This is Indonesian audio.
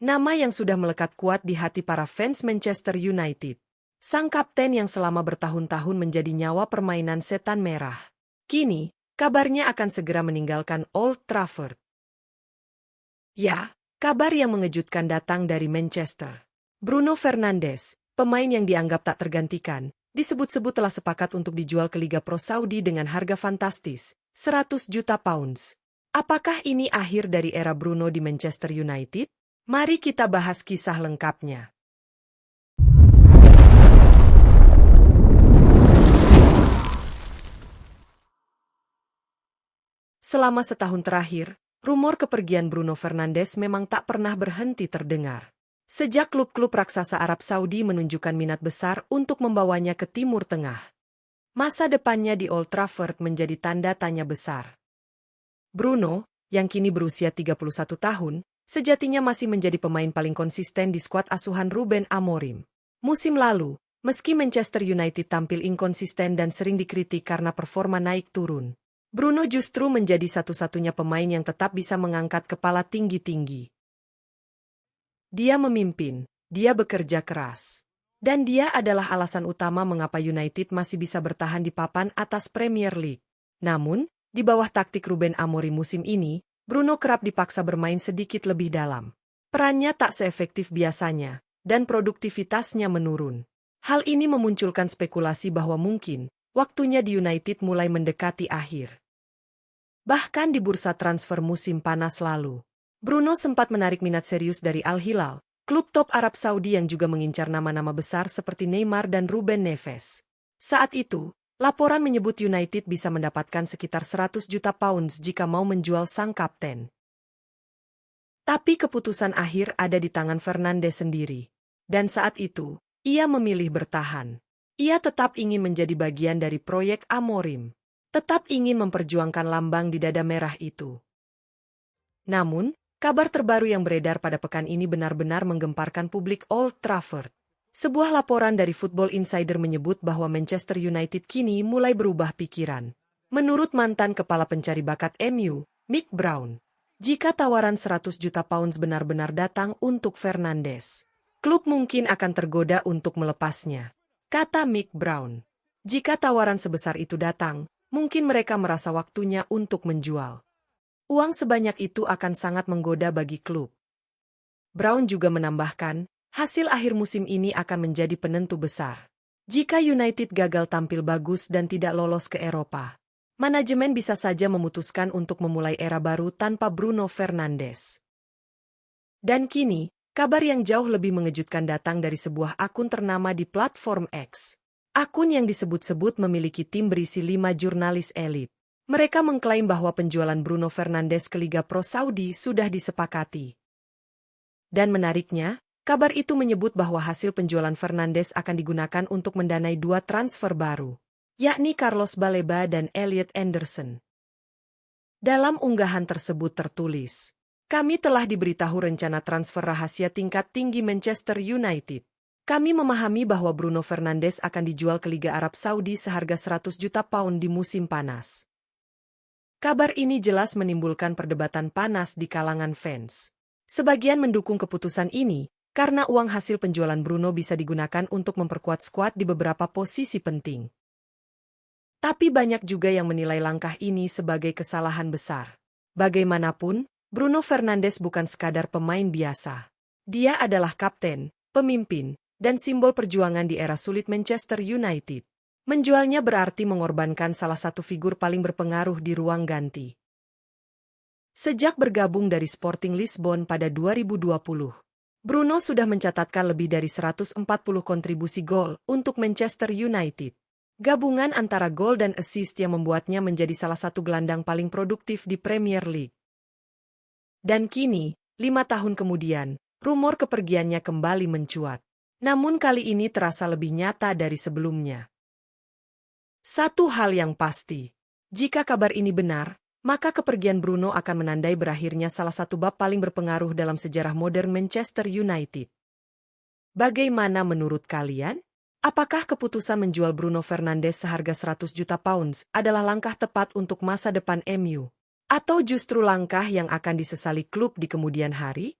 Nama yang sudah melekat kuat di hati para fans Manchester United. Sang kapten yang selama bertahun-tahun menjadi nyawa permainan setan merah. Kini, kabarnya akan segera meninggalkan Old Trafford. Ya, kabar yang mengejutkan datang dari Manchester. Bruno Fernandes, pemain yang dianggap tak tergantikan, disebut-sebut telah sepakat untuk dijual ke Liga Pro Saudi dengan harga fantastis, 100 juta pounds. Apakah ini akhir dari era Bruno di Manchester United? Mari kita bahas kisah lengkapnya. Selama setahun terakhir, rumor kepergian Bruno Fernandes memang tak pernah berhenti terdengar. Sejak klub-klub raksasa Arab Saudi menunjukkan minat besar untuk membawanya ke Timur Tengah. Masa depannya di Old Trafford menjadi tanda tanya besar. Bruno, yang kini berusia 31 tahun, sejatinya masih menjadi pemain paling konsisten di skuad asuhan Ruben Amorim. Musim lalu, meski Manchester United tampil inkonsisten dan sering dikritik karena performa naik turun, Bruno justru menjadi satu-satunya pemain yang tetap bisa mengangkat kepala tinggi-tinggi. Dia memimpin, dia bekerja keras. Dan dia adalah alasan utama mengapa United masih bisa bertahan di papan atas Premier League. Namun, di bawah taktik Ruben Amorim musim ini, Bruno kerap dipaksa bermain sedikit lebih dalam. Perannya tak seefektif biasanya, dan produktivitasnya menurun. Hal ini memunculkan spekulasi bahwa mungkin waktunya di United mulai mendekati akhir. Bahkan di bursa transfer musim panas lalu, Bruno sempat menarik minat serius dari Al Hilal, klub top Arab Saudi yang juga mengincar nama-nama besar seperti Neymar dan Ruben Neves. Saat itu, laporan menyebut United bisa mendapatkan sekitar 100 juta pounds jika mau menjual sang kapten. Tapi keputusan akhir ada di tangan Fernandes sendiri. Dan saat itu, ia memilih bertahan. Ia tetap ingin menjadi bagian dari proyek Amorim. Tetap ingin memperjuangkan lambang di dada merah itu. Namun, kabar terbaru yang beredar pada pekan ini benar-benar menggemparkan publik Old Trafford. Sebuah laporan dari Football Insider menyebut bahwa Manchester United kini mulai berubah pikiran. Menurut mantan kepala pencari bakat MU, Mick Brown, jika tawaran 100 juta pounds benar-benar datang untuk Fernandes, klub mungkin akan tergoda untuk melepasnya. Kata Mick Brown, jika tawaran sebesar itu datang, mungkin mereka merasa waktunya untuk menjual. Uang sebanyak itu akan sangat menggoda bagi klub. Brown juga menambahkan, hasil akhir musim ini akan menjadi penentu besar. Jika United gagal tampil bagus dan tidak lolos ke Eropa, manajemen bisa saja memutuskan untuk memulai era baru tanpa Bruno Fernandes. Dan kini, kabar yang jauh lebih mengejutkan datang dari sebuah akun ternama di platform X. Akun yang disebut-sebut memiliki tim berisi 5 jurnalis elit. Mereka mengklaim bahwa penjualan Bruno Fernandes ke Liga Pro Saudi sudah disepakati. Dan menariknya, kabar itu menyebut bahwa hasil penjualan Fernandes akan digunakan untuk mendanai 2 transfer baru, yakni Carlos Baleba dan Elliot Anderson. Dalam unggahan tersebut tertulis, "Kami telah diberitahu rencana transfer rahasia tingkat tinggi Manchester United. Kami memahami bahwa Bruno Fernandes akan dijual ke Liga Arab Saudi seharga 100 juta pound di musim panas." Kabar ini jelas menimbulkan perdebatan panas di kalangan fans. Sebagian mendukung keputusan ini, karena uang hasil penjualan Bruno bisa digunakan untuk memperkuat skuad di beberapa posisi penting. Tapi banyak juga yang menilai langkah ini sebagai kesalahan besar. Bagaimanapun, Bruno Fernandes bukan sekadar pemain biasa. Dia adalah kapten, pemimpin, dan simbol perjuangan di era sulit Manchester United. Menjualnya berarti mengorbankan salah satu figur paling berpengaruh di ruang ganti. Sejak bergabung dari Sporting Lisbon pada 2020, Bruno sudah mencatatkan lebih dari 140 kontribusi gol untuk Manchester United. Gabungan antara gol dan assist yang membuatnya menjadi salah satu gelandang paling produktif di Premier League. Dan kini, 5 tahun kemudian, rumor kepergiannya kembali mencuat. Namun kali ini terasa lebih nyata dari sebelumnya. Satu hal yang pasti, jika kabar ini benar, maka kepergian Bruno akan menandai berakhirnya salah satu bab paling berpengaruh dalam sejarah modern Manchester United. Bagaimana menurut kalian? Apakah keputusan menjual Bruno Fernandes seharga 100 juta pounds adalah langkah tepat untuk masa depan MU? Atau justru langkah yang akan disesali klub di kemudian hari?